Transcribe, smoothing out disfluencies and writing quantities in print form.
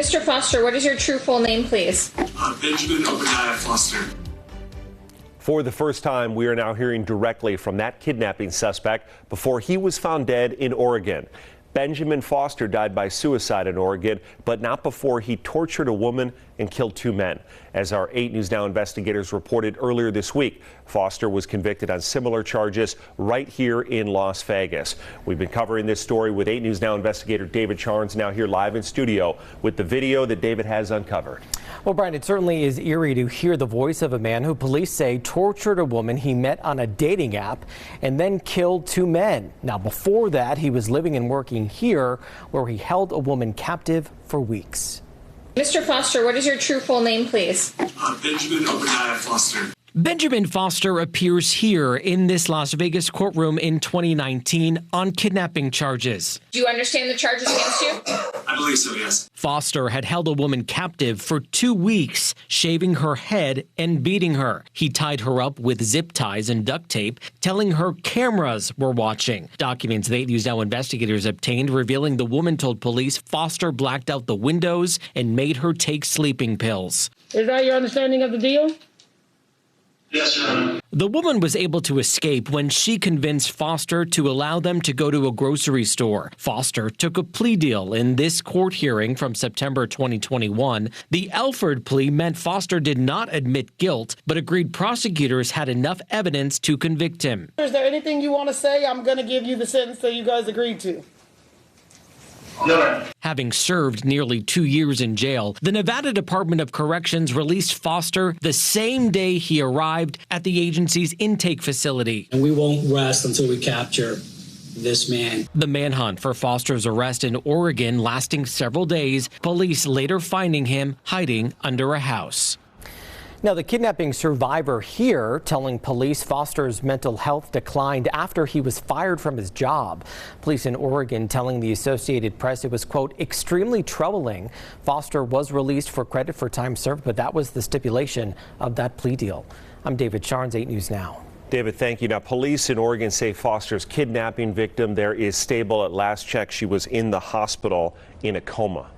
Mr. Foster, what is your true full name, please? Benjamin Obadiah Foster. For the first time, we are now hearing directly from that kidnapping suspect before he was found dead in Oregon. Benjamin Foster died by suicide in Oregon, but not before he tortured a woman and killed 2 men. As our 8 News Now investigators reported earlier this week, Foster was convicted on similar charges right here in Las Vegas. We've been covering this story with 8 News Now investigator David Charnes, now here live in studio with the video that David has uncovered. Well, Brian, it certainly is eerie to hear the voice of a man who police say tortured a woman he met on a dating app and then killed 2 men. Now, before that, he was living and working here where he held a woman captive for weeks. Mr. Foster, what is your true full name, please? Benjamin Obadiah Foster. Benjamin Foster appears here in this Las Vegas courtroom in 2019 on kidnapping charges. Do you understand the charges against you? I believe so, yes. Foster had held a woman captive for 2 weeks, shaving her head and beating her. He tied her up with zip ties and duct tape, telling her cameras were watching. Documents that 8 News Now investigators obtained revealing the woman told police Foster blacked out the windows and made her take sleeping pills. Is that your understanding of the deal? Yes, Your Honor. The woman was able to escape when she convinced Foster to allow them to go to a grocery store. Foster took a plea deal in this court hearing from September 2021. The Elford plea meant Foster did not admit guilt, but agreed prosecutors had enough evidence to convict him. Is there anything you want to say? I'm going to give you the sentence that you guys agreed to. No. Having served nearly 2 years in jail, the Nevada Department of Corrections released Foster the same day he arrived at the agency's intake facility. And we won't rest until we capture this man. The manhunt for Foster's arrest in Oregon lasting several days, police later finding him hiding under a house. Now, the kidnapping survivor here telling police Foster's mental health declined after he was fired from his job. Police in Oregon telling the Associated Press it was, quote, extremely troubling. Foster was released for credit for time served, but that was the stipulation of that plea deal. I'm David Charnes, 8 News Now. David, thank you. Now, police in Oregon say Foster's kidnapping victim there is stable. At last check, she was in the hospital in a coma.